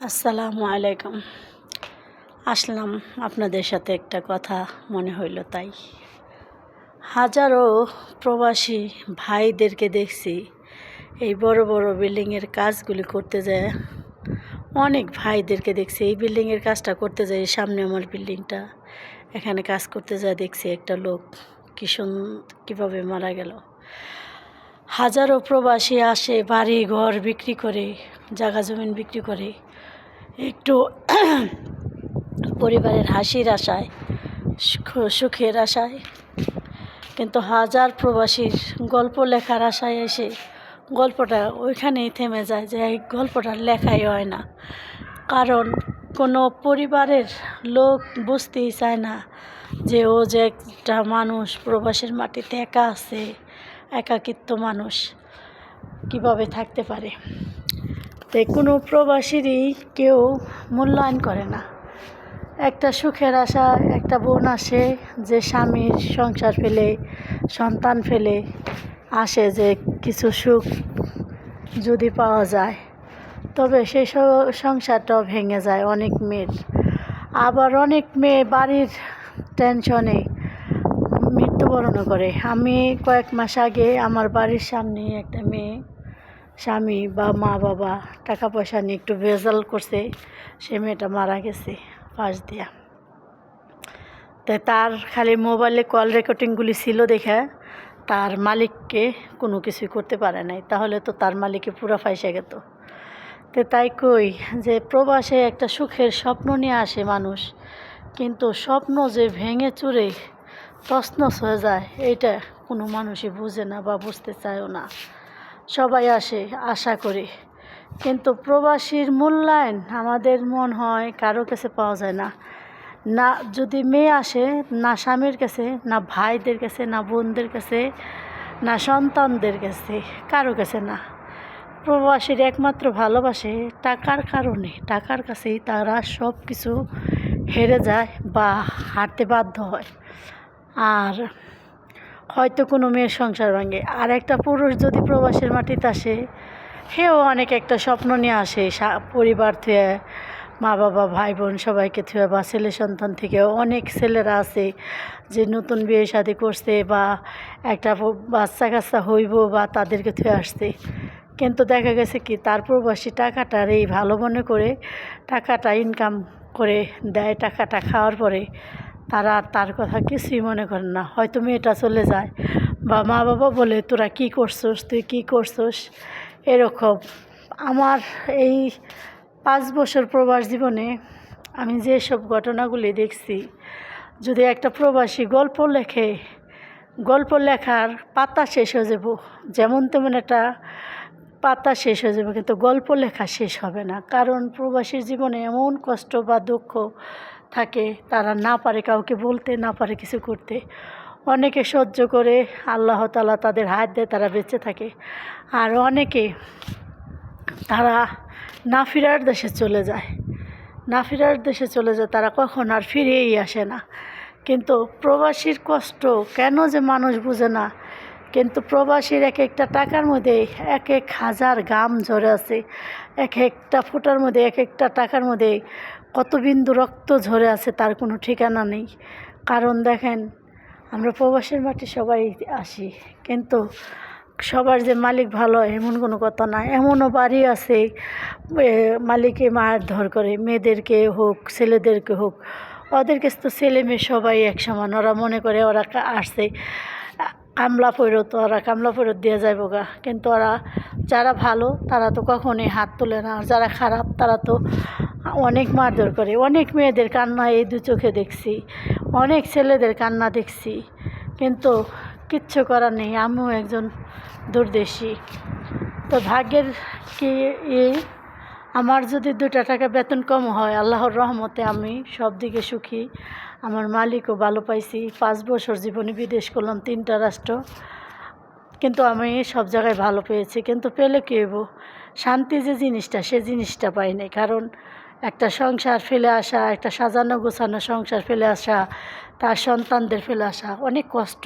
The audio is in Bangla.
আসসালামু আলাইকুম। আসলাম আপনাদের সাথে একটা কথা মনে হইল তাই। হাজারো প্রবাসী ভাইদেরকে দেখছি এই বড় বড় বিল্ডিংয়ের কাজগুলি করতে যায়। অনেক ভাইদেরকে দেখছি এই বিল্ডিংয়ের কাজটা করতে যায়। সামনে আমার বিল্ডিংটা, এখানে কাজ করতে যায় দেখছি একটা লোক কীভাবে মারা গেল। হাজারো প্রবাসী আসে, বাড়ি ঘর বিক্রি করে, জায়গা জমিন বিক্রি করে একটু পরিবারের হাসির আশায়, সুখের আশায়, কিন্তু হাজার প্রবাসীর গল্প লেখার আশায় এসে গল্পটা ওইখানেই থেমে যায়, যে এই গল্পটা লেখাই হয় না। কারণ কোনো পরিবারের লোক বুঝতেই চায় না যে ও যে একটা মানুষ প্রবাসের মাটিতে একা আছে, একাকিত্ব মানুষ কিভাবে থাকতে পারে। তাই কোনো প্রবাসীরই কেউ মূল্যায়ন করে না। একটা সুখের আশা একটা বোন আসে, যে স্বামীর সংসার ফেলে, সন্তান ফেলে আসে, যে কিছু সুখ যদি পাওয়া যায় তবে সেই সংসারটাও ভেঙে যায় অনেক মেয়ের। আবার অনেক মেয়ে বাড়ির টেনশনে মৃত্যুবরণ করে। আমি কয়েক মাস আগে আমার বাড়ির সামনে একটা মেয়ে স্বামী বা মা বাবা টাকা পয়সা নিয়ে একটু ভেজাল করছে, সে মেয়েটা মারা গেছে ফাঁস দিয়া। তাই তার খালি মোবাইলে কল রেকর্ডিংগুলি ছিল দেখে তার মালিককে কোনো কিছুই করতে পারে নাই, তাহলে তো তার মালিকে পুরো ফাইসে গেত। তো তাই কই যে প্রবাসে একটা সুখের স্বপ্ন নিয়ে আসে মানুষ, কিন্তু স্বপ্ন যে ভেঙে চুরে তছনছ হয়ে যায় এইটা কোনো মানুষই বুঝে না বা বুঝতে চায়ও না। সবাই আসে আশা করে, কিন্তু প্রবাসীর মূল্যায়ন আমাদের মন হয় কারো কাছে পাওয়া যায় না। না যদি মেয়ে আসে, না স্বামীর কাছে, না ভাইদের কাছে, না বোনদের কাছে, না সন্তানদের কাছে, কারো কাছে না। প্রবাসীর একমাত্র ভালোবাসে টাকার কারণে, টাকার কাছেই তারা সব কিছু হেরে যায় বা হারতে বাধ্য হয়। আর হয়তো কোনো মেয়ের সংসার ভাঙে। আর একটা পুরুষ যদি প্রবাসের মাটিতে আসে, সেও অনেক একটা স্বপ্ন নিয়ে আসে, পরিবার থেকে, মা বাবা ভাই বোন সবাইকে থুয়ে, বা ছেলে সন্তান থেকে। অনেক ছেলেরা আছে যে নতুন বিয়ে শাদী করছে বা একটা বাচ্চা কাচ্চা হইব বা তাদেরকে থুয়ে আসছে, কিন্তু দেখা গেছে কি তার প্রবাসী টাকাটার এই ভালো মনে করে টাকাটা ইনকাম করে দেয়। টাকাটা খাওয়ার পরে তারা তার কথা কিছুই মনে করেন না। হয়তো মেয়েটা চলে যায় বা মা বাবা বলে তোরা কী করছস, তুই কী করছস, এরকম। আমার এই 5 বছর প্রবাস জীবনে আমি যেসব ঘটনাগুলি দেখছি, যদি একটা প্রবাসী গল্প লেখে, গল্প লেখার পাতা শেষ হয়ে যাব, যেমন তেমন একটা পাতা শেষ হয়ে যাবে, কিন্তু গল্প লেখা শেষ হবে না। কারণ প্রবাসীর জীবনে এমন কষ্ট বা দুঃখ থাকে, তারা না পারে কাউকে বলতে, না পারে কিছু করতে। অনেকে সহ্য করে, আল্লাহ তাআলা তাদের হাত দেয়, তারা বেঁচে থাকে। আর অনেকে তারা না ফেরার দেশে চলে যায়, না ফেরার দেশে চলে যায়, তারা কখন আর ফিরেই আসে না। কিন্তু প্রবাসীর কষ্ট কেন যে মানুষ বুঝে না। কিন্তু প্রবাসীর এক একটা টাকার মধ্যে এক এক হাজার ঘাম ঝরে আছে, এক একটা ফোঁটার মধ্যে, এক একটা টাকার মধ্যে কত বিন্দু রক্ত ঝরে আছে, তার কোনো ঠিকানা নেই। কারণ দেখেন, আমরা প্রবাসের মাটি সবাই আসি, কিন্তু সবার যে মালিক ভালো এমন কোনো কথা না। এমনও বাড়ি আছে মালিকে মারধর করে, মেয়েদেরকে হোক ছেলেদেরকে হোক। ওদের কাছে তো ছেলে মেয়ে সবাই এক সমান। ওরা মনে করে ওরা আসছে কামলা ফেরত, ওরা কামলা ফেরত দিয়ে যাইব গা। কিন্তু ওরা যারা ভালো তারা তো কখনোই হাত তোলে না, আর যারা খারাপ তারা তো অনেক মারধর করে। অনেক মেয়েদের কান্না এই 2 চোখে দেখছি, অনেক ছেলেদের কান্না দেখছি, কিন্তু কিচ্ছু করার নেই। আমিও একজন দূরদেশী। তো ভাগ্যের কি আমার যদি 2টা টাকা বেতন কম হয়, আল্লাহর রহমতে আমি সব দিকে সুখী। আমার মালিকও ভালো পাইছি। 5 বছর জীবনে বিদেশ করলাম 3টা রাষ্ট্র, কিন্তু আমি সব জায়গায় ভালো পেয়েছি। কিন্তু পেলে কী হইব, শান্তি যে জিনিসটা, সে জিনিসটা পাই নাই। কারণ একটা সংসার ফেলে আসা, একটা সাজানো গোছানো সংসার ফেলে আসা, তার সন্তানদের ফেলে আসা অনেক কষ্ট।